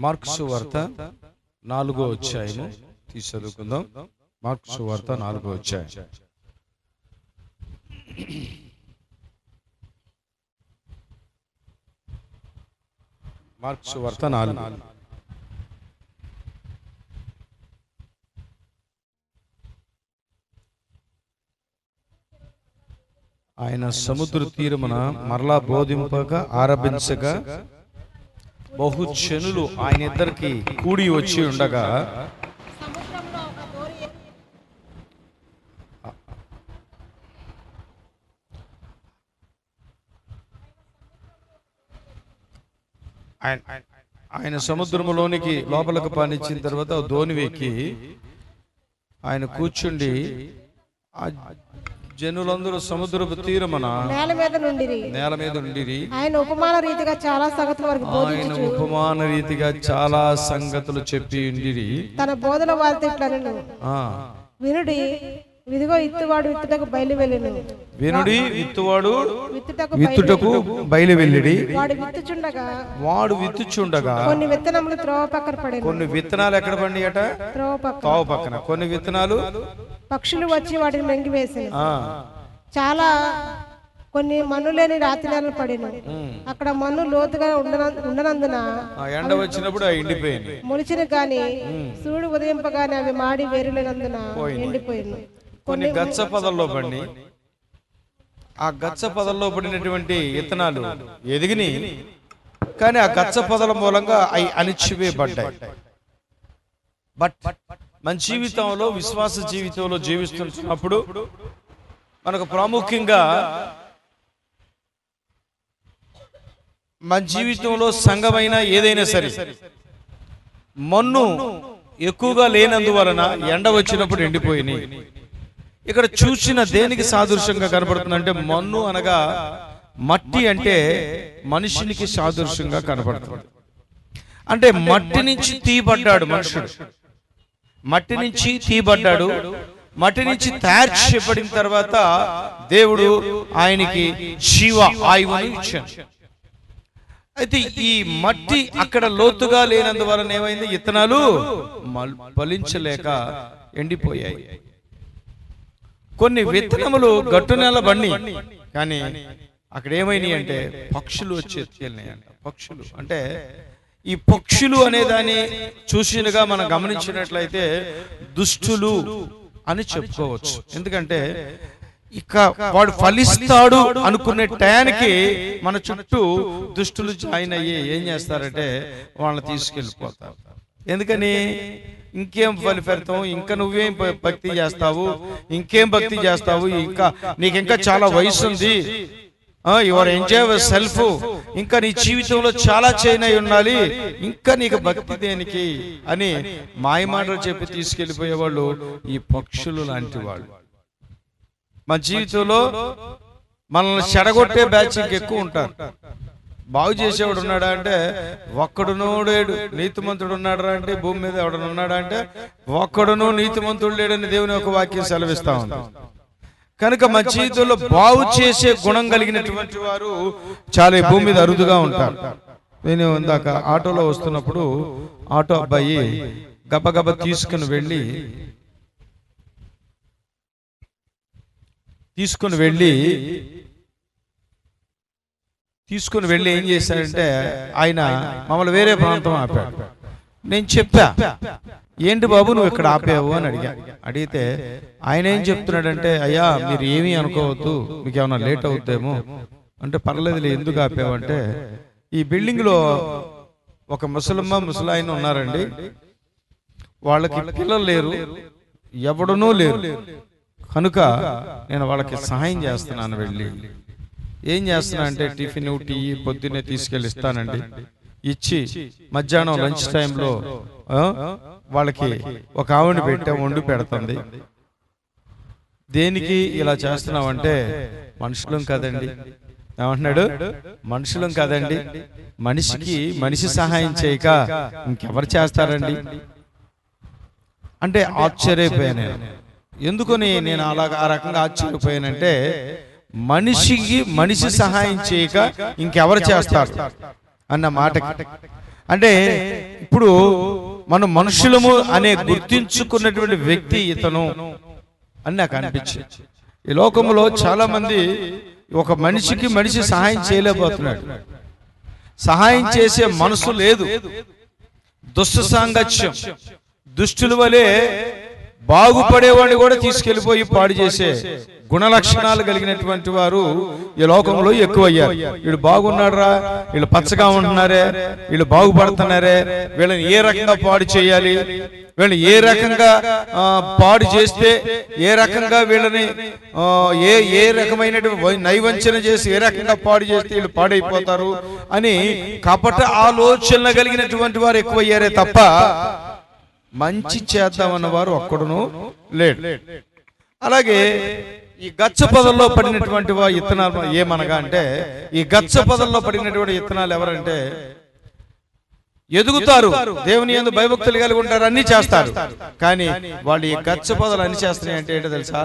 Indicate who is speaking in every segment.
Speaker 1: Mark సువార్త 4వ అధ్యాయము తీసి చదువుకుందాం. మార్కు సువార్త 4వ అధ్యాయం. మార్కు సువార్త 4. ఆయన సముద్ర తీరమున మరలా బోధింపగా ఆరంభించగా బహుజనులు ఆయన ఇద్దరికి కూడి వచ్చి ఉండగా ఆయన సముద్రములోనికి లోపలికి పానించిన తర్వాత దోణి ఎక్కి ఆయన కూర్చుండి జనులందరూ సముద్రపు తీరమున నేల మీద నుండిరి. ఆయన ఉపమాన రీతిగా చాలా సంగతులు చెప్పి ఉండిరి. తన బోధన వారితో ఇట్లనెను, వినుడి, ఇదిగో ఇత్తువాడు విత్తుటకు బయలువెళ్ళెను. వినుడి, ఇత్తువాడు విత్తుటకు బయలువెళ్ళిడి. వాడు విత్తుచుండగా కొన్ని విత్తనములు త్రోవ పక్కన పడెను. కొన్ని విత్తనాలు ఎక్కడ పడినాయట? త్రోవ పక్కన. కొన్ని విత్తనాలు పక్షులు వచ్చి వాటిని మింగివేసాయి. చాలా కొన్ని మన్ను లేని రాతి నేలలు పడిన. అక్కడ మన్ను లోతుగా ఉండనందున ఎండ వచ్చినప్పుడు ఎండిపోయింది. మొలిచిన గాని సూర్యుడు ఉదయింపగానే అవి మాడి వేరులేనందున ఎండిపోయింది. కొన్ని గచ్చ పొదల్లో పడి ఆ గచ్చ పొదల్లో పడినటువంటి విత్తనాలు ఎదిగిని, కానీ ఆ గచ్చ పొదల మూలంగా అవి అణిచివేయబడ్డాయి. బట్ మన జీవితంలో, విశ్వాస జీవితంలో జీవిస్తున్నప్పుడు మనకు ప్రాముఖ్యంగా మన జీవితంలో సంఘమైన ఏదైనా సరే మన్ను ఎక్కువగా లేనందువలన ఎండ వచ్చినప్పుడు ఎండిపోయినాయి. ఇక్కడ చూసిన దేనికి సాదృశ్యంగా కనబడుతుందంటే, మన్ను అనగా మట్టి అంటే మనిషినికి సాదృశ్యంగా కనబడుతుంది. అంటే మట్టి నుంచి తీయబడ్డాడు మనుషుడు, మట్టి నుంచి తీయబడ్డాడు. మట్టి నుంచి తయారు చేయబడిన తర్వాత దేవుడు ఆయనకి జీవ ఆయువుని ఇచ్చాడు. అయితే ఈ మట్టి అక్కడ లోతుగా లేనందువలన ఏమైంది? విత్తనాలు ఫలించలేక ఎండిపోయాయి. కొన్ని విత్తనములు గట్టు నేల బండి, కానీ అక్కడ ఏమైనాయి అంటే పక్షులు వచ్చి ఎత్తుకెళ్ళినాయంట. పక్షులు అంటే ఈ పక్షులు అనే దాన్ని చూసినగా మనం గమనించినట్లయితే దుష్టులు అని చెప్పుకోవచ్చు. ఎందుకంటే ఇక వాడు ఫలిస్తాడు అనుకునే టయానికి మన చుట్టూ దుష్టులు జాయిన్ అయ్యి ఏం చేస్తారంటే వాళ్ళని తీసుకెళ్ళిపోతారు. ఎందుకని? ఇంకేం ఫలితాం, ఇంకా నువ్వేం భక్తి చేస్తావు, ఇంకేం భక్తి చేస్తావు, ఇంకా నీకు ఇంకా చాలా వయసు ఉంది, యువర్ ఎంజాయ్ యువర్ సెల్ఫ్, ఇంకా నీ జీవితంలో చాలా చేయనై ఉండాలి, ఇంకా నీకు భక్తి దేనికి అని మాయమాటలు చెప్పి తీసుకెళ్లిపోయేవాళ్ళు ఈ పక్షులు లాంటి వాళ్ళు. మన జీవితంలో మనల్ని చెడగొట్టే బ్యాచ్ ఇంకెక్కువ ఉంటారు. బాగు చేసేవాడు ఉన్నాడా అంటే ఒక్కడునో లేడు. నీతిమంతుడు ఉన్నాడా అంటే భూమి మీద ఎవడను ఉన్నాడా అంటే ఒక్కడునో నీతిమంతుడు లేడని దేవుని ఒక వాక్యం సెలవిస్తా ఉంది. కనుక మన జీవితంలో బాగు చేసే గుణం కలిగినటువంటి వారు చాలా భూమి మీద అరుదుగా ఉంటారు. నేను ఇందాక ఆటోలో వస్తున్నప్పుడు ఆటో అబ్బాయి గబగబ తీసుకుని వెళ్ళి ఏం చేశాడంటే ఆయన మమ్మల్ని వేరే ప్రాంతం ఆపాడు. నేను చెప్పా, ఏంటి బాబు నువ్వు ఇక్కడ ఆపావు అని అడిగితే ఆయన ఏం చెప్తున్నాడంటే, అయ్యా మీరు ఏమీ అనుకోవద్దు, మీకు ఏమైనా లేట్ అవుద్దేమో అంటే, పర్లేదు ఎందుకు ఆపావు అంటే, ఈ బిల్డింగ్ లో ఒక ముసలాయన ఉన్నారండి, వాళ్ళకి పిల్లలు లేరు, ఎవడనూ లేరు, కనుక నేను వాళ్ళకి సహాయం చేస్తున్నాను. వెళ్ళి ఏం చేస్తున్నా అంటే టిఫిన్ టీ పొద్దున్నే తీసుకెళ్ళి ఇస్తానండి. ఇచ్చి మధ్యాహ్నం లంచ్ టైంలో వాళ్ళకి ఒక ఆవిడ వండి పెడుతుంది. దేనికి ఇలా చేస్తున్నావంటే, మనుషులం కదండి. ఏమంటున్నాడు? మనుషులం కదండి, మనిషి సహాయం చేయక ఇంకెవరు చేస్తారండి అంటే ఆశ్చర్యపోయాను. ఎందుకని నేను ఆ రకంగా ఆశ్చర్యపోయానంటే, మనిషి సహాయం చేయక ఇంకెవరు చేస్తారు అన్న మాటకి అంటే ఇప్పుడు మనం మనుషులము అనే గుర్తించుకున్నటువంటి వ్యక్తి ఇతను అని నాకు అనిపించింది. ఈ లోకంలో చాలా మంది ఒక మనిషికి మనిషి సహాయం చేయలేకపోతున్నాడు. సహాయం చేసే మనసు లేదు. దుష్ట సాంగత్యం, దుష్టుల వలె బాగుపడేవాడిని కూడా తీసుకెళ్లిపోయి పాడు చేసే గుణలక్షణాలు కలిగినటువంటి వారు ఈ లోకంలో ఎక్కువయ్యారు. వీళ్ళు బాగున్నారా, వీళ్ళు పచ్చగా ఉంటున్నారే, వీళ్ళు బాగుపడుతున్నారే, వీళ్ళని ఏ రకంగా పాడు చేయాలి, వీళ్ళని ఏ రకంగా పాడు చేస్తే, ఏ రకంగా వీళ్ళని ఏ రకమైనటువంటి నైవంచన చేసి ఏ రకంగా పాడు చేస్తే వీళ్ళు పాడైపోతారు అని కపట ఆలోచనలు కలిగినటువంటి వారు ఎక్కువయ్యారే తప్ప మంచి చేద్దామన్న వారు ఒక్కడును లేడు. అలాగే ఈ గచ్చ పొదల్లో పడినటువంటి ఇత్తనాలు ఏమనగా అంటే, ఈ గచ్చ పొదల్లో పడినటువంటి ఇత్తనాలు ఎవరంటే ఎదుగుతారు, దేవుని యందు భయభక్తులు కలిగి ఉంటారు, అన్ని చేస్తారు. కానీ వాళ్ళు ఈ గచ్చ పొదలు అన్ని చేస్తున్నాయి అంటే ఏంటో తెలుసా?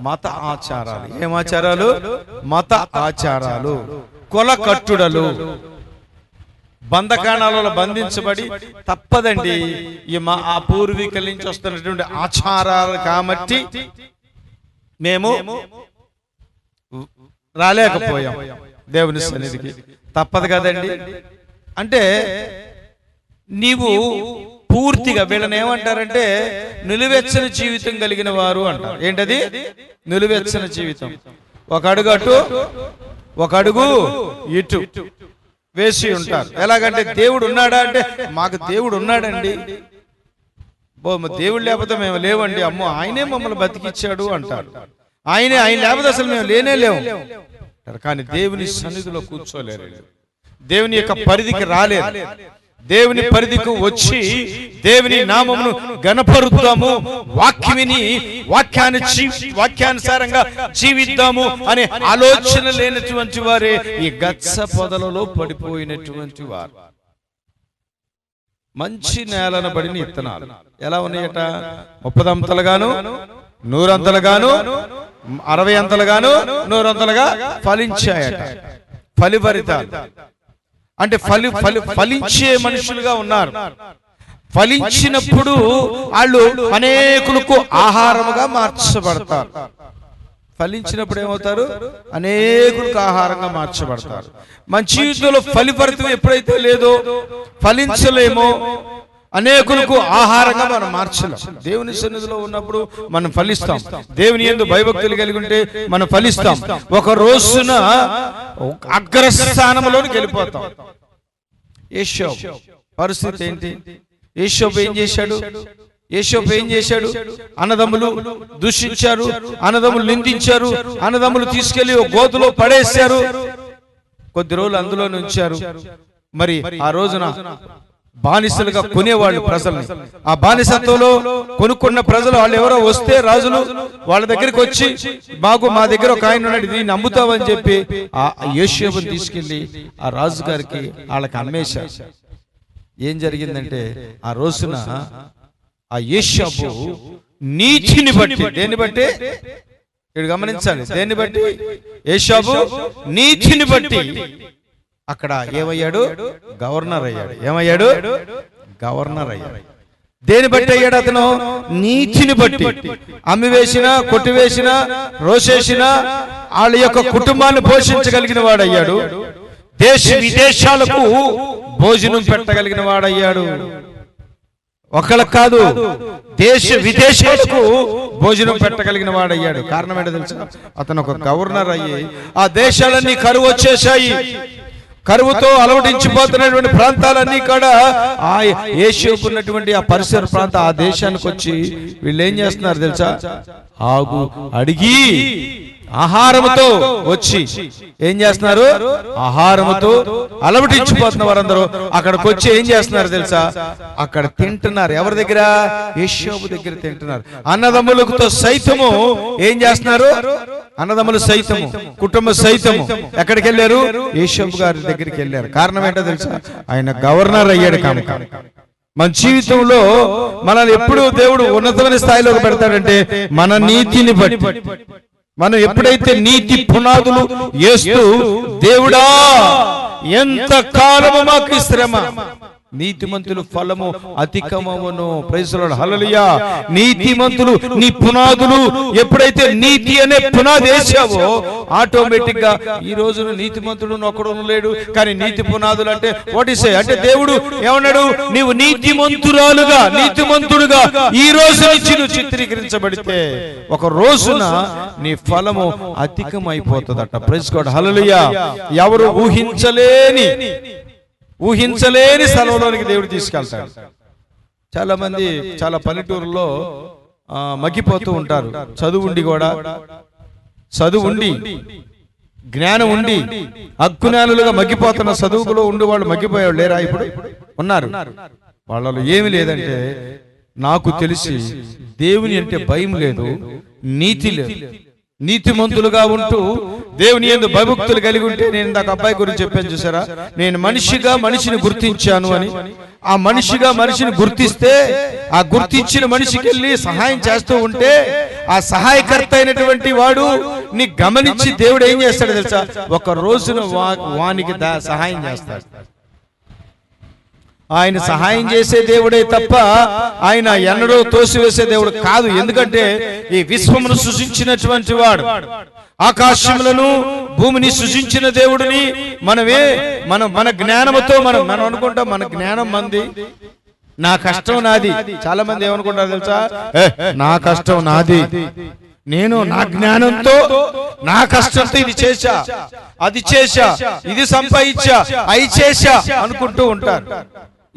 Speaker 1: మత ఆచారాలు. ఏం ఆచారాలు? మత ఆచారాలు, కుల కట్టుడలు, బంధకాణాలలో బంధించబడి తప్పదండి ఈ ఆ పూర్వీకుల నుంచి వస్తున్నటువంటి ఆచారాలు కాబట్టి మేము రాలేకపోయాం దేవుని సన్నిధికి, తప్పదు కదండి అంటే నీవు పూర్తిగా వీళ్ళని ఏమంటారంటే నిలువెచ్చని జీవితం కలిగిన వారు అంటారు. ఏంటది? నిలువెచ్చని జీవితం. ఒక అడుగు అటు, ఒక అడుగు ఇటు వేసి ఉంటారు. ఎలాగంటే దేవుడు ఉన్నాడా అంటే మాకు దేవుడు ఉన్నాడండి, దేవుడు లేకపోతే మేము లేవండి, అమ్మో ఆయనే మమ్మల్ని బతికిచ్చాడు అంటారు. ఆయన లేకపోతే అసలు మేము లేవు. కానీ దేవుని సన్నిధిలో కూర్చోలేరు, దేవుని యొక్క పరిధికి రాలేరు. దేవుని పరిధికి వచ్చి దేవుని నామమును గణపరుద్దాము, వాక్యానుసారంగా జీవిద్దాము అనే ఆలోచన లేనటువంటి వారే ఈ గచ్చ పొదలలో పడిపోయినటువంటి వారు. మంచి నేలను పడిన ఇత్తనాలు ఎలా ఉన్నాయట? 30 అంతలుగాను, 100 అంతలుగాను, 60 అంతలుగాను, 100 అంతలుగా ఫలించాయట. ఫలిభరితాలు అంటే ఫలించే మనుషులుగా ఉన్నారు. ఫలించినప్పుడు వాళ్ళు అనేకులకు ఆహారముగా మార్చబడతారు. ఫలించినప్పుడు ఏమవుతారు? అనేకులకు ఆహారంగా మార్చబడతారు. మన జీవితంలో ఫలిఫలితం ఎప్పుడైతే లేదో, ఫలించలేమో, అనేకులకు ఆహారంగా మనం మార్చలేం. దేవుని సన్నిధిలో ఉన్నప్పుడు మనం ఫలిస్తాం. దేవుని యందు భయభక్తులు కలిగి ఉంటే మనం ఫలిస్తాం. ఒక రోజున అగ్రస్థానంలోకి వెళ్ళిపోతాం. యేషోబు పరిస్థితి ఏంటి? యేషోబు ఏం చేశాడు? అన్నదమ్ములు దూషించారు, అన్నదమ్ములు నిందించారు, అన్నదమ్ములు తీసుకెళ్లి ఒక గోతులో పడేశారు. కొద్ది రోజులు అందులో ఉంచారు. మరి ఆ రోజున బానిసలుగా కొనేవాళ్ళు ప్రజల్ని. ఆ బానిసత్వంలో కొనుక్కున్న ప్రజలు వాళ్ళు ఎవరో వస్తే రాజులు వాళ్ళ దగ్గరికి వచ్చి మా దగ్గర ఒక ఆయన ఉన్నాడు, దీన్ని అమ్ముతావని చెప్పి ఆ యోసేపుని తీసుకెళ్లి ఆ రాజు గారికి వాళ్ళకి అమ్మేశారు. ఏం జరిగిందంటే ఆ రోజున ఆ యోసేపు నీతిని బట్టి, దేన్ని బట్టి ఇక్కడ గమనించాలి, దేన్ని బట్టి? యోసేపు నీతిని బట్టి అక్కడ ఏమయ్యాడు? గవర్నర్ అయ్యాడు. ఏమయ్యాడు? గవర్నర్ అయ్యాడు. దేని బట్టి అయ్యాడు అతను? నీతిని బట్టి. అమ్మివేసిన, కొట్టివేసిన, రోసేసిన వాళ్ళ యొక్క కుటుంబాన్ని పోషించగలిగిన వాడయ్యాడు. దేశ విదేశాలకు భోజనం పెట్టగలిగిన వాడయ్యాడు. ఒకళ్ళకి కాదు, దేశ విదేశాలకు భోజనం పెట్టగలిగిన వాడయ్యాడు. కారణం ఏంటో తెలుసా? అతను ఒక గవర్నర్ అయ్యి ఆ దేశాలన్నీ కరువు వచ్చేసాయి. కరువుతో అలవటించిపోతున్నటువంటి ప్రాంతాలన్నీ కూడా ఆ యేషోబు ఉన్నటువంటి ఆ పరిసర ప్రాంత ఆ దేశానికి వచ్చి వీళ్ళు ఏం చేస్తున్నారు తెలుసా? ఆగు అడిగి ఆహారముతో వచ్చి ఏం చేస్తున్నారు? ఆహారముతో అలవటించిపోతున్న వారందరూ అక్కడికి వచ్చి ఏం చేస్తున్నారు తెలుసా? అక్కడ తింటున్నారు. ఎవరి దగ్గర? యేషోబు దగ్గర తింటున్నారు. అన్నదమ్ములతో సైతము ఏం చేస్తున్నారు? అన్నదమ్ములు సైతము, కుటుంబ సైతము ఎక్కడికి వెళ్ళారు? యేషోబు గారి దగ్గరికి వెళ్ళారు. కారణం ఏంటో తెలుసా? ఆయన గవర్నర్ అయ్యాడు కనుక. మన జీవితంలో మనల్ని ఎప్పుడు దేవుడు ఉన్నతమైన స్థాయిలోకి పెడతాడంటే మన నీతిని బట్టి. మనం ఎప్పుడైతే నీతి పునాదులు వేస్తూ దేవుడా ఎంత కాలము మాకు శ్రమ, నీతిమంతులు ఫలము అధికమవును. ప్రైజ్ ది లార్డ్, హల్లెలూయా. నీతిమంతులు, నీ పునాదులు ఎప్పుడైతే నీతి అనే పునాది వేసావో ఆటోమేటిక్ గా ఈ రోజున నీతిమంతుడు ఒక్కడు లేడు. కానీ నీతి పునాదులు అంటే వాట్ ఇస్ అంటే దేవుడు ఏమన్నాడు, నీవు నీతిమంతురాలుగా నీతిమంతుడుగా ఈ రోజు నుంచి నువ్వు చిత్రీకరించబడితే ఒక రోజున నీ ఫలము అధికమైపోతుందట. ప్రైజ్ గాడ్, హల్లెలూయా. ఎవరు ఊహించలేని స్థలంలోనికి దేవుడు తీసుకెళ్తాడు. చాలా మంది చాలా పల్లెటూరులో మగ్గిపోతూ ఉంటారు. చదువు ఉండి జ్ఞానం ఉండి అజ్ఞానులుగా మగ్గిపోతున్న చదువులో ఉండి వాళ్ళు మగ్గిపోయేవాళ్ళు లేరా? ఇప్పుడు ఉన్నారు. వాళ్ళలో ఏమి లేదంటే నాకు తెలిసి దేవుని అంటే భయం లేదు, నీతి లేదు. నీతిమంతులుగా ఉంటూ దేవుని యందు భయభక్తులు కలిగి ఉంటే, నేను ఇందాక అబ్బాయి గురించి చెప్పాను చూసారా, నేను మనిషిగా మనిషిని గుర్తించాను అని. ఆ మనిషిగా మనిషిని గుర్తిస్తే ఆ గుర్తించిన మనిషికి వెళ్ళి సహాయం చేస్తూ ఉంటే ఆ సహాయకర్త అయినటువంటి వాడు నీ గమనించి దేవుడు ఏం చేస్తాడు తెలుసా, ఒక రోజున వానికి సహాయం చేస్తాడు. ఆయన సహాయం చేసే దేవుడే తప్ప ఆయన ఎన్నడూ తోసివేసే దేవుడు కాదు. ఎందుకంటే ఈ విశ్వమును సృజించినటువంటి వాడు, ఆకాశములను భూమిని సృజించిన దేవుడిని మన జ్ఞానముతో మనం అనుకుంటాం మన జ్ఞానం మంది, నా కష్టం నాది. చాలా మంది ఏమనుకుంటారు తెలుసా, నా కష్టం నాది, నేను నా జ్ఞానంతో నా కష్టంతో ఇది చేశా, అది చేశా, ఇది సంపాదించా, అయి చేశా అనుకుంటూ ఉంటారు.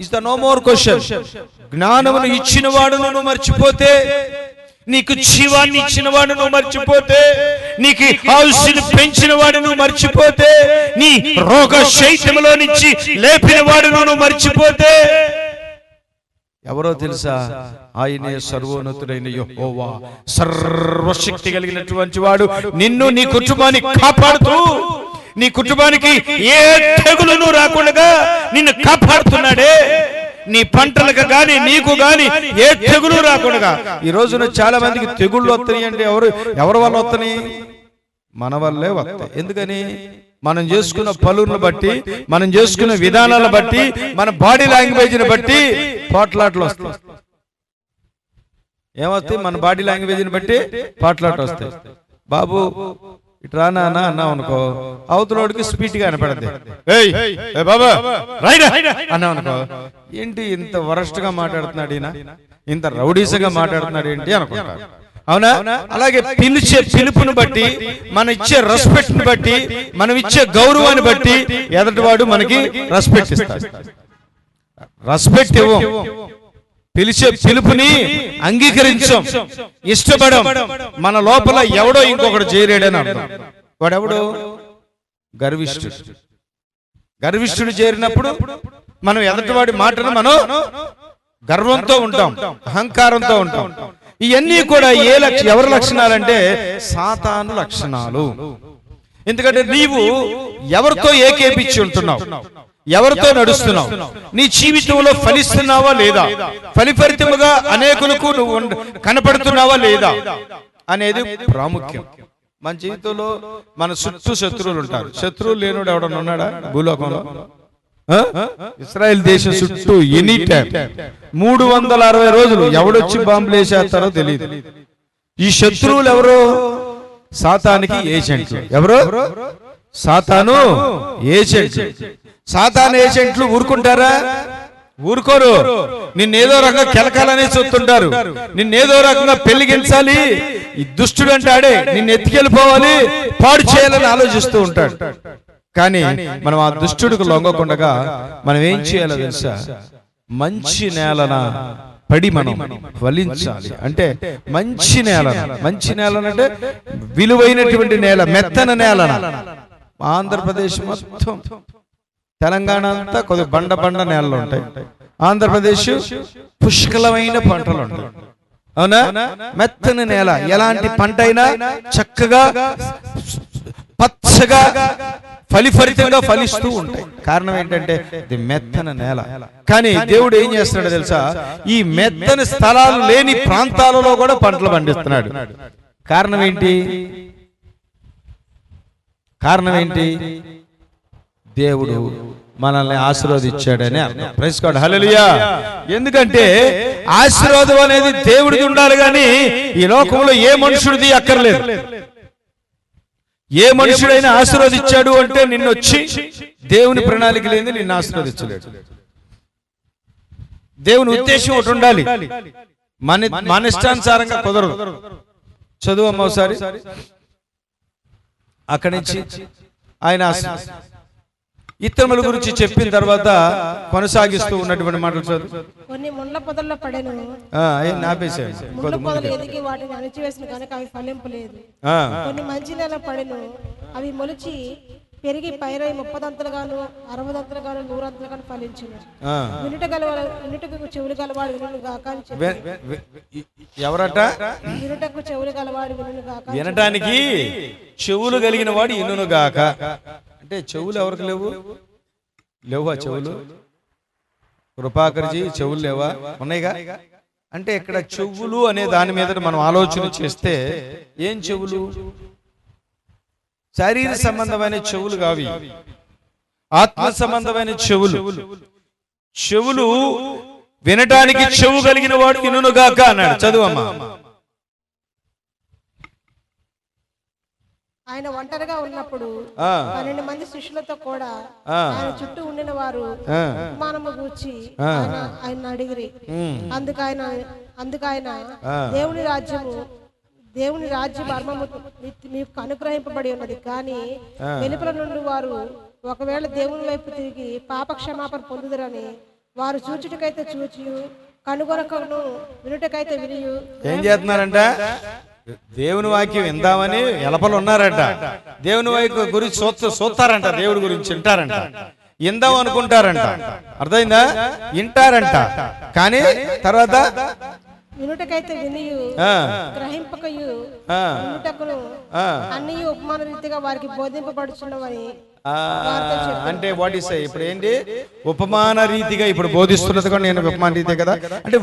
Speaker 1: Is the no more question. జ్ఞానమును ఇచ్చిన వాడు నువ్వు మర్చిపోతే, నీకు జీవాన్ని ఇచ్చిన వాడు నువ్వు మర్చిపోతే, నీకు ఆయుష్ను పెంచిన వాడు నువ్వు మర్చిపోతే, నీ రోగ శైత్యములో నుంచి లేపిన వాడు నువ్వు మర్చిపోతే, ఎవరో తెలుసా, ఆయనే సర్వోన్నతుడైన యెహోవా, సర్వశక్తి కలిగినటువంటి వాడు నిన్ను నీ కుటుంబాన్ని కాపాడుతూ, నీ కుటుంబానికి ఏ తెగులును రాకుండా నిన్ను కాపాడుతున్నాడే. నీ పంటలకు గాని నీకు గాని ఏ తెగులు రాకుండా. ఈ రోజున చాలా మందికి తెగుళ్ళు వస్తున్నాయి అంటే ఎవరి వల్ల వస్తున్నాయి? మన వల్లే వస్తాయి. ఎందుకని? మనం చేసుకున్న పనులను బట్టి, మనం చేసుకున్న విధానాలను బట్టి, మన బాడీ లాంగ్వేజ్ని బట్టి పోట్లాట్లు వస్తాయి. ఏమొస్తాయి? మన బాడీ లాంగ్వేజ్ని బట్టి పోట్లాట్లు వస్తాయి. బాబు ఇటు రానా అన్నావు అనుకో, అవతలోడికి స్పీడ్గా కనపడద్ది. అన్నావు అనుకో, ఏంటి ఇంత వరస్ట్ గా మాట్లాడుతున్నాడు ఈయన, ఇంత రౌడీసగా మాట్లాడుతున్నాడు ఏంటి అనుకుంటారు. అవునా? అలాగే పిలుపుని బట్టి, మనం ఇచ్చే రెస్పెక్ట్ ని బట్టి, మనం ఇచ్చే గౌరవాన్ని బట్టి ఎదుటివాడు మనకి రెస్పెక్ట్ ఇస్తాడు. రెస్పెక్ట్ ఇవ్వం, పిలిచే పిలుపుని అంగీకరించాం, ఇష్టపడం. మన లోపల ఎవడో ఇంకొకడు చేరాడని అర్థం. వాడెవడు? గర్విష్ఠుడు చేరినప్పుడు మనం ఎదుటివాడి మాటను మనం గర్వంతో ఉంటాం, అహంకారంతో ఉంటాం. ఇవన్నీ కూడా ఎవరి లక్షణాలంటే సాతాను లక్షణాలు. ఎందుకంటే నీవు ఎవరితో ఏకేపించి ఉంటున్నావు, ఎవరితో నడుస్తున్నావు, నీ జీవితంలో ఫలిస్తున్నావా లేదా, ఫలిఫలితముగా అనేకులకు నువ్వు కనపడుతున్నావా లేదా అనేది ప్రాముఖ్యం. మన జీవితంలో మన చుట్టూ శత్రువులు ఉంటారు. శత్రువులు లేనుడు ఎవడన్నా ఉన్నాడా భూలోకంలో? ఇస్రాయేల్ దేశం చుట్టూ ఎనీ టైం 360 రోజులు ఎవడొచ్చి బాంబులు వేసేస్తారో తెలియదు. ఈ శత్రువులు ఎవరు? సాతానికి ఏజెంట్లు. ఎవరు? సాతాను ఏజెంట్లు. సాతాను ఏజెంట్లు ఊరుకుంటారా? ఊరుకోరు. నిన్నేదో రకంగా కెలకాలనే చూస్తుంటారు, నిన్నేదో రకంగా పెళ్లిగించాలి, ఈ దుష్టుడు అంటే ఆడే నిన్ను ఎత్తుకెళ్ళిపోవాలి, పాడు చేయాలని ఆలోచిస్తూ ఉంటాడు. కానీ మనం ఆ దుష్టుడికి లొంగకుండా మనం ఏం చేయాలో తెలుసా? మంచి నేలన పడి మనం ఫలించాలి. అంటే మంచి నేలనంటే విలువైనటువంటి నేల, మెత్తన నేలన. ఆంధ్రప్రదేశ్ మొత్తం, తెలంగాణ అంతా కొద్ది బండ నేలలు ఉంటాయి. ఆంధ్రప్రదేశ్ పుష్కలమైన పంటలు ఉంటాయి. అవునా? మెత్తని నేల, ఎలాంటి పంట అయినా చక్కగా పచ్చగా ఫలితంగా ఫలిస్తూ ఉంటాయి. కారణం ఏంటంటే ఇది మెత్తన నేల. కానీ దేవుడు ఏం చేస్తున్నాడు తెలుసా? ఈ మెత్తని స్థలాలు లేని ప్రాంతాలలో కూడా పంటలు పండిస్తున్నాడు. కారణం ఏంటి? దేవుడు మనల్ని ఆశీర్వదించాడని అర్థం. ప్రైజ్ గాడ్, హల్లెలూయా. ఎందుకంటే ఆశీర్వాదం అనేది దేవుడిది ఉండాలి, కానీ ఈ లోకంలో ఏ మనుషుడిది అక్కర్లేదు. ఏ మనుషుడైనా ఆశీర్వదించాడు అంటే నిన్నొచ్చి దేవుని ప్రణాళిక లేని నిన్ను ఆశీర్వదించలేడు. దేవుని ఉద్దేశం ఒకటి ఉండాలి, మన ఇష్టానుసారంగా కుదరదు. చదువు అమ్మ ఒకసారి. అక్కడి నుంచి ఆయన ఇత్తముల గురించి చెప్పిన తర్వాత కొనసాగిస్తూ ఉన్నటువంటి మాటలు చదువు.
Speaker 2: కొన్ని ముళ్ళ పొదల్లో పడెను,
Speaker 1: ముళ్ళ
Speaker 2: పొదలు ఎదిగి వాటిని అణిచివేసిన కనుక అవి ఫలింపలేదు. కొన్ని మంచి నేల పడెను, అవి మొలిచి పెరిగి పైరై 30 60 100 ఫలించును. వినుటకు చెవులు గలవాడు వినును గాక.
Speaker 1: ఎవరట?
Speaker 2: వినుటకు చెవులు గలవాడు వినును గాక.
Speaker 1: వినటానికి చెవులు కలిగిన వాడు వినును గాక. అంటే చెవులు ఎవరికి లేవా? చెవులు కృపాకర్జీ చెవులు లేవా? ఉన్నాయిగా. అంటే ఇక్కడ చెవులు అనే దాని మీద మనం ఆలోచన చేస్తే ఏం చెవులు? శరీర సంబంధమైన చెవులు కావి, ఆత్మ సంబంధమైన చెవులు. చెవులు వినటానికి చెవు కలిగిన వాడు వినుగాక అన్నాడు. చదువమ్మా.
Speaker 2: ఆయన ఒంటరిగా ఉన్నప్పుడు 12 మంది శిష్యులతో కూడా ఆయన చుట్టూ ఉండిన వారు ఉపమానము గూర్చి ఆయన అడిగిరి. అందుకైన దేవుని రాజ్య మర్మము మీకు అనుగ్రహింపబడి ఉన్నది, కానీ వెలుపల నుండి వారు ఒకవేళ దేవుని వైపు తిరిగి పాప క్షమాపణ పొందుదరని వారు చూచుటకైతే చూచి కనుగొనకను వినుటకైతే వినియు.
Speaker 1: ఏం చేస్తున్నారంట? దేవుని వాక్యం విందామని ఎలపలు ఉన్నారంట. దేవుని వాక్యం గురించి చూస్తారంట, దేవుడి గురించి వింటారంట, ఇందాం అనుకుంటారంట. అర్థమైందా? వింటారంట, కానీ తర్వాత
Speaker 2: వినుటకైతే వినియు గ్రహింపకయు వినుటకును అన్ని ఉపమాన రీతిగా వారికి బోధింపబడుచున్నవని.
Speaker 1: అంటే వాట్ ఈస్ ఇప్పుడు ఏంటి? ఉపమాన రీతిగా ఇప్పుడు బోధిస్తున్నది కూడా నేను ఉపమాన రీతి కదా. అంటే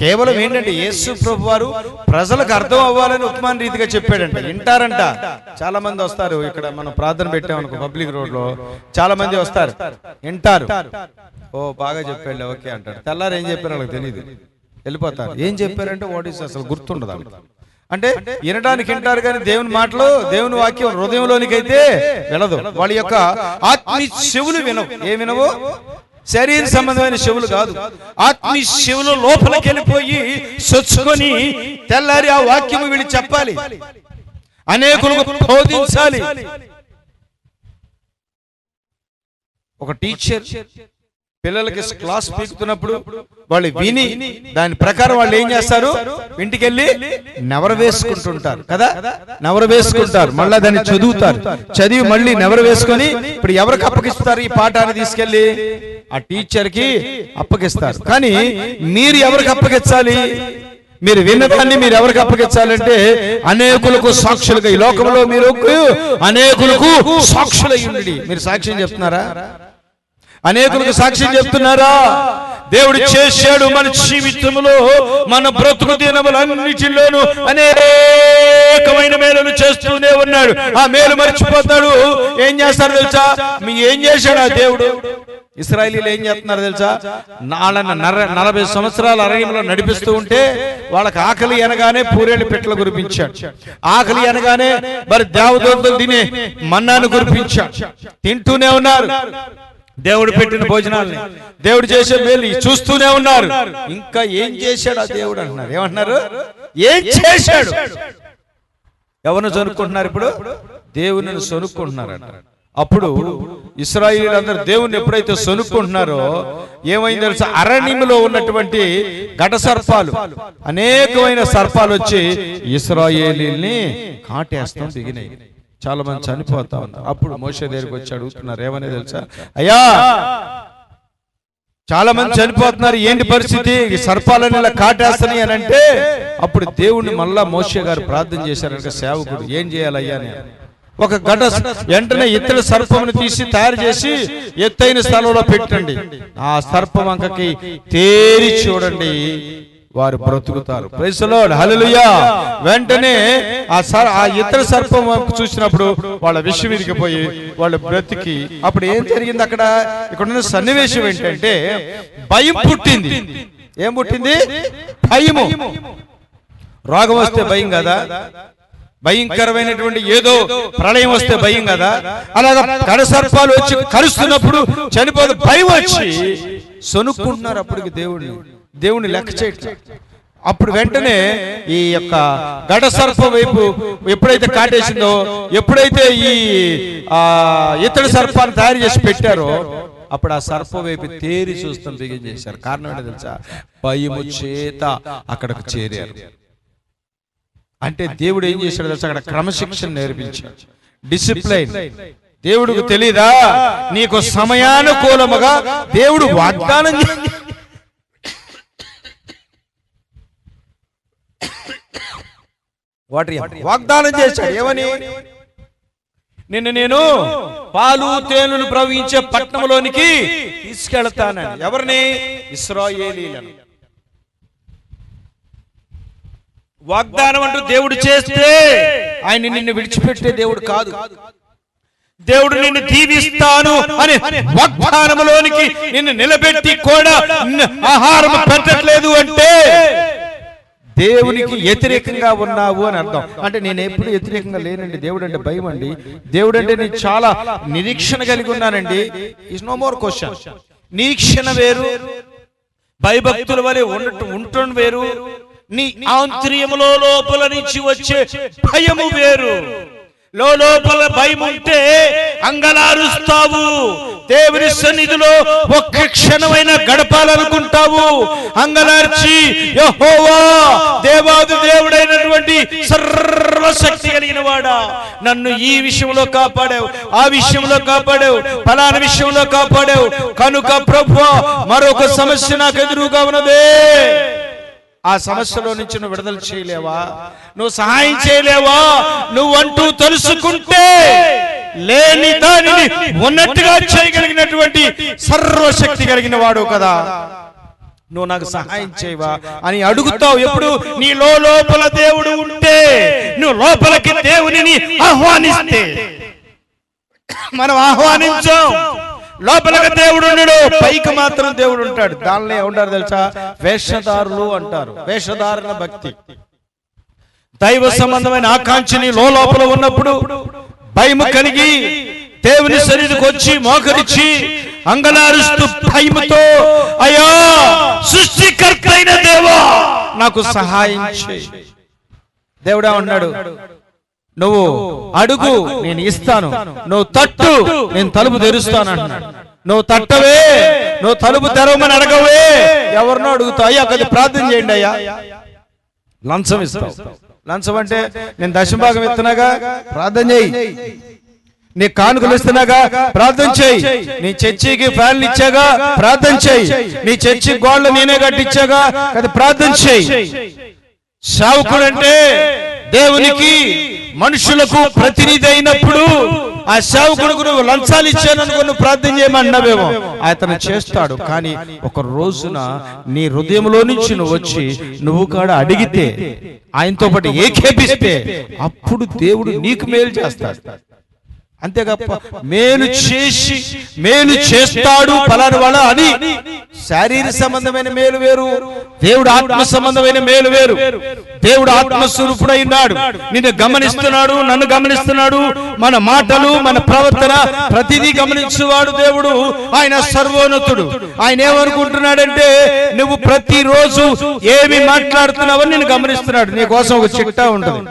Speaker 1: కేవలం ఏంటంటే యేసు ప్రభు వారు ప్రజలకు అర్థం అవ్వాలని ఉపమాన రీతిగా చెప్పాడంట. వింటారంట. చాలా మంది వస్తారు. ఇక్కడ మనం ప్రార్థన పెట్టామనుకో పబ్లిక్ రోడ్ లో, చాలా మంది వస్తారు, వింటారు. ఓ బాగా చెప్పాడు, ఓకే అంటారు. తెల్లారు ఏం చెప్పారు వాళ్ళకి తెలియదు, వెళ్ళిపోతారు. ఏం చెప్పారంటే వాట్ ఈస్ అసలు గుర్తుండదు. అంటే వినడానికి వింటారు, కానీ దేవుని మాటలు, దేవుని వాక్యం హృదయంలోనికి అయితే వెళ్ళదు. వాళ్ళ యొక్క ఆత్మీయ చెవులు వినవు. ఏ వినవు? శరీర సంబంధమైన చెవులు కాదు, ఆత్మీయ చెవులు లోపలికి వెళ్ళిపోయి సొచ్చుకొని తెల్లారి ఆ వాక్యము వీళ్ళు చెప్పాలి, అనేకులకు బోధించాలి. ఒక టీచర్ పిల్లలకి క్లాస్ పీకుతున్నప్పుడు వాళ్ళు విని దాని ప్రకారం వాళ్ళు ఏం చేస్తారు? ఇంటికి వెళ్ళి నెవరు వేసుకుంటుంటారు కదా, నెవరు వేసుకుంటారు, మళ్ళా దాన్ని చదువుతారు, చదివి మళ్ళీ నెవరు వేసుకొని ఇప్పుడు ఎవరికి అప్పగిస్తారు ఈ పాఠాన్ని? తీసుకెళ్లి ఆ టీచర్ కి అప్పగిస్తారు. కానీ మీరు ఎవరికి అప్పగించాలి? మీరు విన్నదాన్ని మీరు ఎవరికి అప్పగించాలంటే అనేకులకు సాక్షులుగా. ఈ లోకంలో మీరు అనేకులకు సాక్షులయ్యుండి. మీరు సాక్ష్యం చెప్తున్నారా? అనేకులకు సాక్ష్యం చెప్తున్నారా? దేవుడు చేశాడు మన జీవితంలో, మన బ్రతుకు దినములన్నిటిలోనూ అనేకమైన మేలులు చేస్తూనే ఉన్నాడు. ఆ మేలు మర్చిపోతాడు. ఏం చేస్తాడు తెలుసా? ఏం చేశాడు ఆ దేవుడు? ఇశ్రాయేలీయులు ఏం చేస్తున్నారు తెలుసా? 40 సంవత్సరాల అరణ్యంలో నడిపిస్తూ ఉంటే వాళ్ళకి ఆకలి అనగానే పూరేళ్ళు పెట్టలు కురిపించాడు. ఆకలి అనగానే మరి దేవదూతలు తినే మన్నాను కురిపించాడు. తింటూనే ఉన్నారు. దేవుడు పెట్టిన భోజనాల్ని, దేవుడు చేసే మేలు చూస్తూనే ఉన్నారు. ఇంకా ఏం చేశాడు ఆ దేవుడు అంటున్నారు. ఏమంటున్నారు? ఏం చేశాడు? ఎవరిని సొనుక్కుంటున్నారు? ఇప్పుడు దేవుని సొనుక్కుంటున్నారంట. అప్పుడు ఇశ్రాయేలీయులందరూ దేవుణ్ణి ఎప్పుడైతే సొనుక్కుంటున్నారో ఏమైంది తెలుసా? అరణ్యంలో ఉన్నటువంటి ఘట సర్పాలు, అనేకమైన సర్పాలు వచ్చి ఇశ్రాయేలీయుల్ని కాటేస్తాం దిగినాయి. చాలా మంది చనిపోతా ఉన్నారు. అప్పుడు మోషే దగ్గరికి వచ్చి అడుగుతున్నారు, ఏమని తెలుసా? అయ్యా చాలా మంది చనిపోతున్నారు, ఏంటి పరిస్థితి? సర్పాలని ఇలా కాటేస్తాయి అని అంటే అప్పుడు దేవుణ్ణి మళ్ళా మోషే గారు ప్రార్థన చేశారు. సేవకుడు ఏం చేయాలయ్యా? ఒక వెంటనే ఇత్తడి సర్పమును తీసి తయారు చేసి ఎత్తైన స్థలంలో పెట్టండి. ఆ సర్పం వంకకి తేరి చూడండి, వారు బ్రతుకుతారు. ప్రైజ్ ది లార్డ్, హల్లెలూయా. వెంటనే ఆ ఇతర సర్పం చూసినప్పుడు వాళ్ళ విషయం మీదకి పోయి వాళ్ళు బ్రతికి, అప్పుడు ఏం జరిగింది అక్కడ? ఇక్కడ ఉన్న సన్నివేశం ఏంటంటే భయం పుట్టింది. ఏం పుట్టింది? భయము. రోగం వస్తే భయం కదా, భయంకరమైనటువంటి ఏదో ప్రళయం వస్తే భయం కదా, అలాగా కడసర్పాలు వచ్చి కరుస్తున్నప్పుడు చనిపోతే భయం వచ్చి సొనుక్కుంటున్నారు. అప్పటికి దేవుని లెక్క చేయట్లేదు. అప్పుడు వెంటనే ఈ యొక్క గడసర్పం వైపు ఎప్పుడైతే కాటేసిందో, ఎప్పుడైతే ఈ ఇతడి సర్పాన్ని తయారు చేసి పెట్టారో, అప్పుడు ఆ సర్పం వైపు తేరి చూస్తాం బిగిన్ చేశారు. కారణం ఏంటో తెలుసా? భయము చేత అక్కడికి చేరారు. అంటే దేవుడు ఏం చేశాడు తెలుసా? అక్కడ క్రమశిక్షణ నేర్పించాడు, డిసిప్లైన్. దేవుడికి తెలీదా? నీకు సమయానుకూలముగా దేవుడు వాగ్దానం చేశాడు. ఏమని? నేను పాలు తేనెలు ప్రవహించే పట్టణంలోనికి తీసుకెళ్తానని. ఎవరిని? ఇశ్రాయేలీయులను. వాగ్దానం అంటూ దేవుడు చేస్తే ఆయన నిన్ను విడిచిపెట్టే దేవుడు కాదు. దేవుడు నిన్ను దీవిస్తాను అని వాగ్దానంలోనికి నిన్ను నిలబెట్టి కూడా ఆహారం పెట్టట్లేదు అంటే దేవునికి వ్యతిరేకంగా ఉన్నావు అని అర్థం. అంటే నేను ఎప్పుడు వ్యతిరేకంగా లేనండి. దేవుడు అంటే భయం అండి. దేవుడు అంటే నేను చాలా నిరీక్షణ కలిగి ఉన్నానండి. Is no more question. నిరీక్షణ వేరు, భయభక్తుల వలె ఉండటం వేరు, నీ ఆంతర్యములో లోపల నుంచి వచ్చే భయము వేరు. లోపల భయం ఉంటే అంగలారుస్తావు. దేవుని సన్నిధిలో ఒక్క క్షణమైన గడపాలనుకుంటావు. అంగలార్చి యెహోవా దేవాది దేవుడైనటువంటి సర్వశక్తి కలిగిన వాడా, నన్ను ఈ విషయంలో కాపాడావు, ఆ విషయంలో కాపాడావు, ఫలానా విషయంలో కాపాడావు, కనుక ప్రభువా మరొక సమస్య నాకు ఎదురుగా ఉన్నదే. ఆ సమస్యలో నుంచి నువ్వు విడుదల చేయలేవా? నువ్వు సహాయం చేయలేవా? నువ్వంటూ తెలుసుకుంటే లేని దానిని ఉన్నట్టుగా చేయగలిగినటువంటి సర్వశక్తి కలిగిన వాడు కదా, నువ్వు నాకు సహాయం చేయవా అని అడుగుతావు. ఎప్పుడు? నీ లోపల దేవుడు ఉంటే, నువ్వు లోపలికి దేవునిని ఆహ్వానిస్తే. మనం ఆహ్వానించాం, లోపలకి దేవుడు ఉన్నాడు, పైకి మాత్రం దేవుడు ఉంటాడు. దానిలో ఏమంటారు తెలుసా? వేషధారులు అంటారు. వేషధారణ భక్తి. దైవ సంబంధమైన ఆకాంక్షని లోపల ఉన్నప్పుడు భయము కలిగి దేవుని సన్నిధికి వచ్చి మోకరించి అంగలారుస్తూ భయముతో, అయ్యా సృష్టికర్త అయిన దేవా నాకు సహాయం చేయి. దేవుడా ఉన్నాడు, నువ్వు అడుగు నేను ఇస్తాను, నువ్వు తట్టు నేను తలుపు తెరుస్తాను అంటున్నాడు. నువ్వు తట్టవే, నువ్వు తలుపు తెరవమని అడగవే, ఎవరినో అడుగుతావు. అయ్యా కొద్ది ప్రార్థన చేయండి, అయ్యా లంచం ఇస్తావు. లంచం అంటే నేను దశభాగం ఇస్తున్నాగా ప్రార్థన చేయి, నీ కానుకలు ఇస్తున్నాగా ప్రార్థన చేయి, నీ చర్చికి ఫ్యాన్లు ఇచ్చాగా ప్రార్థన చేయి, నీ చర్చి గోడలు నేనే కట్టించాగా అది ప్రార్థన చేయి. సేవకుడు అంటే దేవునికి మనుషులకు ప్రతినిధి అయినప్పుడు ఆ సేవకుడుకు నువ్వు లంచాలు ఇచ్చాననుకో, నువ్వు ప్రార్థన చేయమన్నావేమో, అతను చేస్తాడు. కానీ ఒక రోజున నీ హృదయంలో నుంచి నువ్వు వచ్చి నువ్వు కూడా అడిగితే, ఆయనతో పాటు ఏకేపిస్తే, అప్పుడు దేవుడు నీకు మేలు చేస్తాడు. అంతేగప్ప మేలు చేసి మేలు చేస్తాడు ఫలానా వాడు అని శారీరక సంబంధమైన మేలు వేరు, దేవుడు ఆత్మ సంబంధమైన మేలు వేరు. దేవుడు ఆత్మస్వరూపుడైనాడు, నిన్ను గమనిస్తున్నాడు, నన్ను గమనిస్తున్నాడు, మన మాటలు మన ప్రవర్తన ప్రతిదీ గమనించేవాడు దేవుడు. ఆయన సర్వోన్నతుడు. ఆయన ఏమనుకుంటున్నాడంటే నువ్వు ప్రతిరోజు ఏమి మాట్లాడుతున్నావని నిన్ను గమనిస్తున్నాడు. నీ కోసం ఒక చిట్టా ఉంటుంది,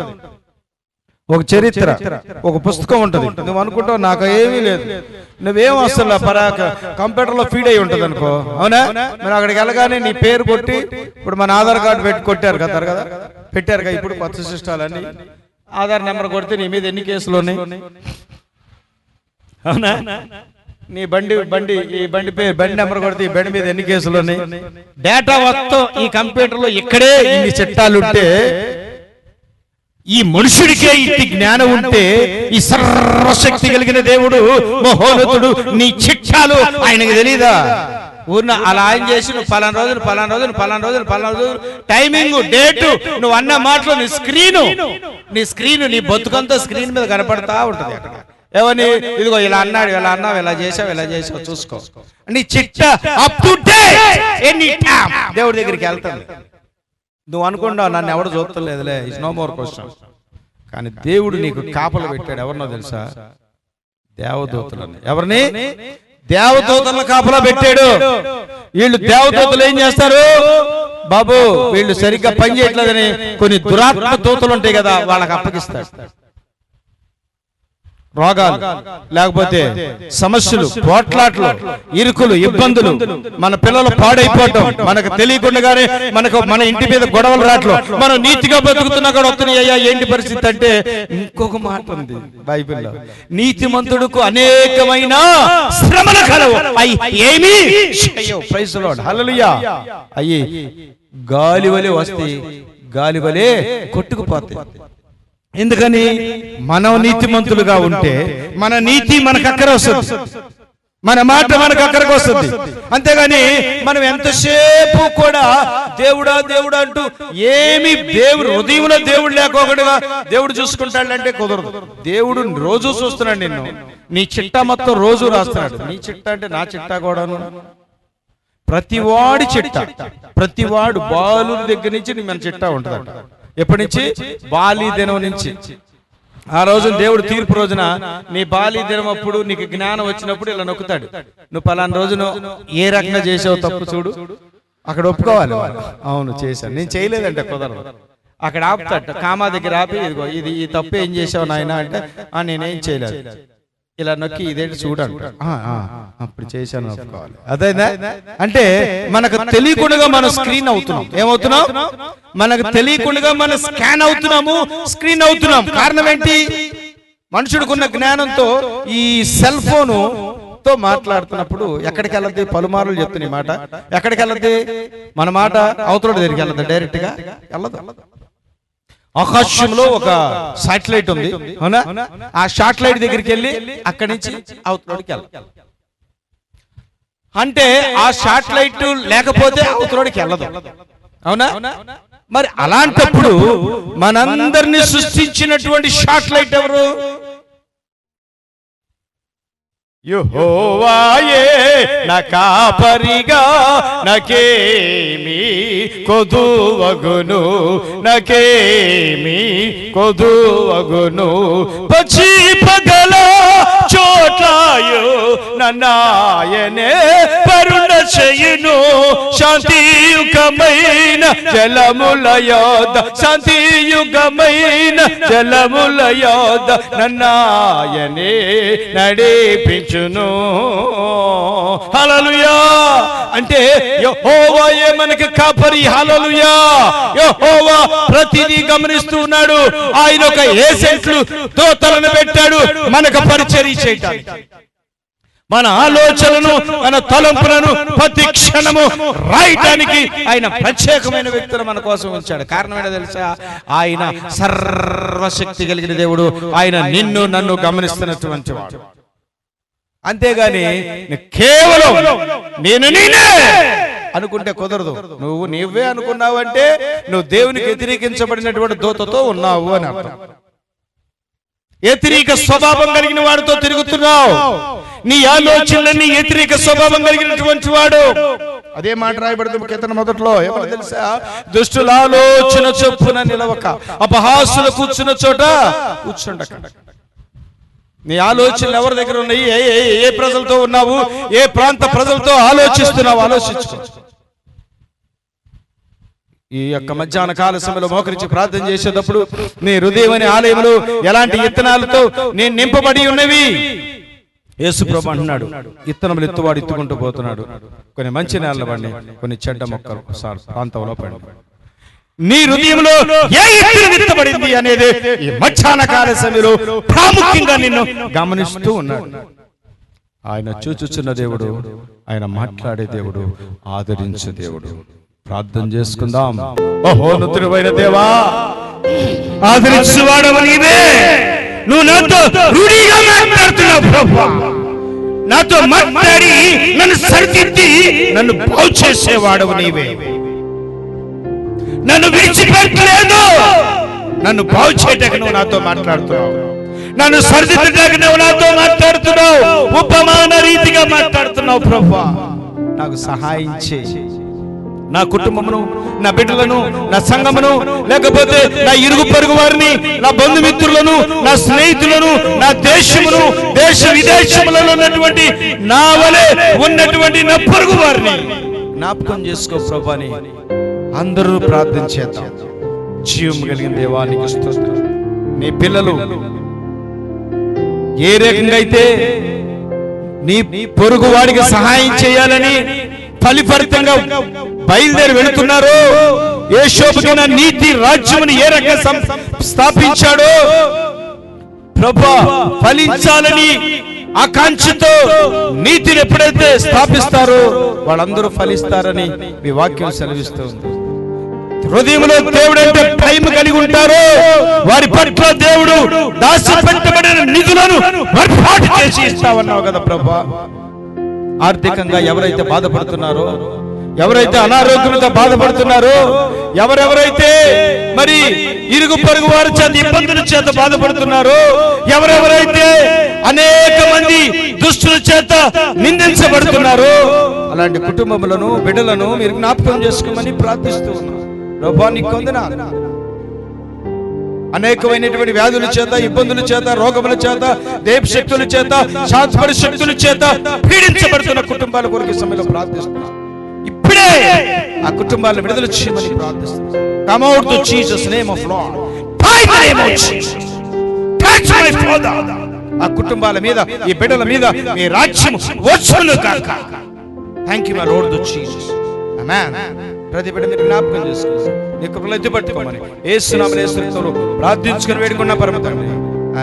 Speaker 1: ఒక చరిత్ర, ఒక పుస్తకం ఉంటుంది. నువ్వు అనుకుంటావు నాకు ఏమీ లేదు, నువ్వేం అసలు కంప్యూటర్లో ఫీడ్ అయి ఉంటుంది అనుకో, అవునా? మరి అక్కడికి వెళ్ళగానే నీ పేరు కొట్టి, ఇప్పుడు మన ఆధార్ కార్డు పెట్టి కొట్టారు కదా, పెట్టారు కదా ఇప్పుడు కొత్త సిస్టాలన్నీ. ఆధార్ నెంబర్ కొడితే నీ మీద ఎన్ని కేసులు ఉన్నాయి, అవునా? నీ ఈ బండి పేరు బండి నెంబర్ కొడితే ఈ బండి మీద ఎన్ని కేసులు ఉన్నాయి, డేటా మొత్తం ఈ కంప్యూటర్లో ఇక్కడే ఇన్ని చట్టాలు ఉంటే, ఈ మనుషుడికే ఇంటి జ్ఞానం ఉంటే, ఈ సర్వశక్తి కలిగిన దేవుడు మహోన్నతుడు నీ చిట్టాలు ఆయనకు తెలీదా? ఊరిన అలా ఆయన చేసి నువ్వు పలానా రోజులు టైమింగ్ డేటు నువ్వు అన్న మాటలు నీ స్క్రీన్ నీ బతుకంతా స్క్రీన్ మీద కనపడతా ఉంటుంది అక్కడ. ఎవరిని ఇదిగో ఇలా అన్నాడు, ఇలా అన్నావు, ఇలా చేసావు చూసుకో. నీ చిట్ట up to date any time దేవుడి దగ్గరికి వెళ్తాను. నువ్వు అనుకుంటావు నన్ను ఎవడు చూస్తలేదులే, ఇట్స్ నో మోర్ క్వశ్చన్. కానీ దేవుడు నీకు కాపలు పెట్టాడు. ఎవరినో తెలుసా? దేవదూతలని. ఎవరిని? దేవదూతలను కాపలా పెట్టాడు. వీళ్ళు దేవదూతలు ఏం చేస్తారు? బాబు వీళ్ళు సరిగ్గా పని చేయట్లేదని కొన్ని దురాత్మ దూతలు ఉంటాయి కదా, వాళ్ళకి అప్పగిస్తాడు. రోగాలు, లేకపోతే సమస్యలు, పోట్లాట్లు, ఇరుకులు, ఇబ్బందులు, మన పిల్లలు పాడైపోవటం, మనకు తెలియకుండానే మన ఇంటి మీద గొడవలు రావట్లు, మనం నీతిగా బతుకుతున్నా కూడా వస్తున్నాయి. అయ్యా ఏంటి పరిస్థితి అంటే, ఇంకొక మాట ఉంది బైబిల్లో, నీతిమంతుడుకు అనేకమైన శ్రమలు కలవు, ఏమి ప్రైజ్ ది లార్డ్ హల్లెలూయా. అయ్యి గాలి వలె వస్తే గాలి వలె కొట్టుకుపోతాయి. ఎందుకని? మనం నీతిమంతులుగా ఉంటే మన నీతి మనకు అక్కర వస్తుంది, మన మాట మనకు అక్కడికి వస్తుంది. అంతేగాని మనం ఎంతసేపు కూడా దేవుడా దేవుడా అంటూ ఏమి దేవుడు హృదయంలో దేవుడు లేకోకడుగా దేవుడు చూసుకుంటాడంటే కుదరదు. దేవుడు రోజు చూస్తున్నాడు నిన్ను, నీ చిట్టా మొత్తం రోజు రాస్తున్నాడు. నీ చిట్టా అంటే నా చిట్టా కూడాను, ప్రతివాడి చిట్టా, ప్రతివాడు బాలు దగ్గర నుంచి మన చిట్టా ఉంటుందట. ఎప్పటి నుంచి? బాలి దినం నుంచి. ఆ రోజు దేవుడు తీర్పు రోజున నీ బాలి దినం అప్పుడు నీకు జ్ఞానం వచ్చినప్పుడు ఇలా నొక్కుతాడు. నువ్వు పలానా రోజును ఏ రకంగా చేసావు తప్పు చూడు, అక్కడ ఒప్పుకోవాలి. అవును చేశాను, నేను చేయలేదంటే కుదరదు. అక్కడ ఆపుతాడు, కామా దగ్గర ఆపి ఇదిగో ఇది ఈ తప్పు ఏం చేసావు నాయన అంటే, నేనేం చేయలేదు, ఇలా నొక్కి ఇదేంటి చూడండి, అప్పుడు చేశాను ఒప్పుకోవాలి. అదేనా? అంటే మనకు తెలియకుండా మనం స్క్రీన్ అవుతున్నాం. ఏమవుతున్నాం? మనకు తెలియకుండా మనం స్కాన్ అవుతున్నాము, స్క్రీన్ అవుతున్నాం. కారణం ఏంటి? మనుషుడికున్న జ్ఞానంతో ఈ సెల్ ఫోను తో మాట్లాడుతున్నప్పుడు ఎక్కడికి వెళ్ళద్ది? పలుమార్లు చెప్తున్నా ఈ మాట. ఎక్కడికి వెళ్ళద్ది? మన మాట అవతల దగ్గరికి వెళ్ళద్దు, డైరెక్ట్ గా వెళ్ళదు. ఆకాశంలో ఒక శాటిలైట్ ఉంది, అవునా? ఆ శాటిలైట్ దగ్గరికి వెళ్ళి అక్కడి నుంచి అవతలకి వెళ్ళాలి. అంటే ఆ శాటిలైట్ లేకపోతే అవతలకి వెళ్ళదు, అవునా? మరి అలాంటప్పుడు మనందరినీ సృష్టించినటువంటి శాటిలైట్ ఎవరు? యెహోవాయే నా కాపరిగా నాకేమీ కొదువగును, నాకేమీ కొదువగును. పచ్చి పగల చోట్లయు నన్నాయనే పరుణ చేయును, శాంతియుగమైన జలముల యొద్ద, శాంతియుగమైన జలముల యొద్ద నన్నాయనే నడిపించు. హల్లెలూయా. అంటే యెహోవాయే మనకి కాపరి. హల్లెలూయా. యెహోవా ప్రతిదీ గమనిస్తూ ఉన్నాడు. ఆయన ఒక ఏజెంట్లు దూతలను పెట్టాడు మనకు పరిచర్య చేయడానికి. మన ఆలోచనలను, మన తలంపులను ప్రతి క్షణము రాయటానికి ఆయన ప్రత్యేకమైన వ్యక్తులు మన కోసం ఉంచాడు. కారణం ఏంటో తెలుసా? ఆయన సర్వశక్తి కలిగిన దేవుడు. ఆయన నిన్ను నన్ను గమనిస్తున్నటువంటి వాడు. అంతేగాని కేవలం నేను నేనే అనుకుంటే కుదరదు. నువ్వు నీవే అనుకున్నావంటే నువ్వు దేవునికి వ్యతిరేకించబడినటువంటి దూతతో ఉన్నావు అని అర్థం. వ్యతిరేక స్వభావం కలిగిన వాడితో తిరుగుతున్నావు. నీ ఆలోచనలన్నీ వ్యతిరేక స్వభావం కలిగినటువంటి వాడు. అదే మాట రాయబడింది కీర్తన మొదట్లో. ఏమో తెలుసా? దుష్టుల ఆలోచన చొప్పున నిలవక, అపహాసులు కూర్చున్న చోట కూర్చుండక. నీ ఆలోచనలు ఎవరి దగ్గర ఉన్నాయి? ఏ ప్రజలతో ఉన్నావు? ఏ ప్రాంత ప్రజలతో ఆలోచిస్తున్నావు? ఆలోచించుకో. ఈ యొక్క మధ్యాహ్న కాల సమయంలో మోకరించి ప్రార్థన చేసేటప్పుడు నీ హృదయం అనే ఆలయంలో ఎలాంటి విత్తనాలతో నేను నింపబడి ఉన్నవి? యేసు ప్రభు అంటున్నాడు, విత్తనములు ఎత్తువాడు ఎత్తుకుంటూ పోతున్నాడు. కొన్ని మంచి నేలలు పడి, కొన్ని చెడ్డ మొక్కలు ప్రాంతంలో పడి. నీ హృదయంలో ఏ విత్తనం విత్తబడింది అనేది ఈ మధ్యాహ్న కాల సమయంలో ప్రాముఖ్యంగా నిన్ను గమనిస్తూ ఉన్నాడు. ఆయన చూచుచున్న దేవుడు, ఆయన మాట్లాడే దేవుడు, ఆదరించే దేవుడు. ప్రార్థన చేసుకుందాం. మహోన్నతుడైన దేవా, ఆదరించువాడవు నీవే. నువ్వు నాతో రూఢిగా మాట్లాడుతున్నావు ప్రభువా. నాతో మాట్లాడి నన్ను సరిదిద్ది నన్ను బాగు చేసేవాడవు నీవే. నన్ను విడిచిపెట్టలేదు. నన్ను బాగు చేయడానికి నువ్వు నాతో మాట్లాడుతున్నావు. నన్ను సరిదిద్దడానికి నువ్వు నాతో మాట్లాడుతున్నావు. ఉపమాన రీతిగా మాట్లాడుతున్నావు ప్రభువా. నాకు సహాయం చేయి. నా కుటుంబమును, నా బిడ్డలను, నా సంఘమును, లేకపోతే నా ఇరుగు పొరుగు వారిని, నా బంధుమిత్రులను, నా స్నేహితులను, నా దేశమును, దేశ విదేశములలో ఉన్నటువంటి నా వలె ఉన్నటువంటి నా పొరుగు వారిని జ్ఞాపకం చేసుకో ప్రభువని అందరూ ప్రార్థన చేద్దాం. జీవం కలిగిన దేవానికి స్తోత్రం. నీ పిల్లలు ఏ రకంగా అయితే నీ పొరుగు వాడికి సహాయం చేయాలని ఫలిఫలితంగా బయలుదేరి వెళుతున్నారు, ఏ శోభకైన నీతి రాజ్యముని ఏ రకంగా స్థాపించాడో ప్రభువా, ఫలించాలని ఆకాంక్షతో నీతిని ఎప్పుడైతే స్థాపిస్తారో వాళ్ళందరూ ఫలిస్తారని మీ వాక్యం సెలవిస్తుంది. హృదయంలో దేవుడు అంటే భయం కలిగి ఉంటారో వారి పట్ల దేవుడు దాచిపెట్టబడిన నిధులను ఏర్పాటు చేసి ఇస్తావన్నావు కదా ప్రభువా. ఆర్థికంగా ఎవరైతే బాధపడుతున్నారో, ఎవరైతే అనారోగ్యంతో బాధపడుతున్నారో, ఎవరెవరైతే మరి ఇరుగు పొరుగు వారి చేత ఇబ్బందుల చేత బాధపడుతున్నారో, ఎవరెవరైతే అనేక మంది దుష్టుల చేత నిందించబడుతున్నారో అలాంటి కుటుంబములను, బిడ్డలను మీరు జ్ఞాపకం చేసుకోమని ప్రార్థిస్తూ ఉన్నాను. ప్రభువా నీకు వందనాలు. అనేకమైనటువంటి వ్యాధుల చేత, ఇబ్బందుల చేత, రోగముల చేత, దేవ శక్తుల చేత, శాస్త్ర శక్తుల చేత పీడించబడుతున్న కుటుంబాల కొరకు సమయంలో ప్రార్థిస్తున్నాను. ఇప్పుడే ఆ కుటుంబాలను విడుదల చేయమని ప్రార్థిస్తున్నాను. Come out to Jesus name of Lord. By the name of Jesus. Touch my father. ఆ కుటుంబాల మీద, ఈ బిడ్డల మీద మీ రాజ్యం వచ్చును గాక. Thank you my Lord to Jesus. Amen. ప్రతి బిడ్డ మీరు జ్ఞాపకం చేసుకోండి. నీ కృపలో ఎత్తిపట్టుకోమని యేసు నామములో యేసుతో ప్రార్థించుకొని వేడుకున్న పరమ తండ్రి.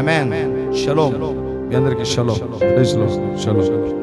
Speaker 1: ఆమేన్. షలోమ్. మీ అందరికీ షలోమ్. Praise lord. షలోమ్.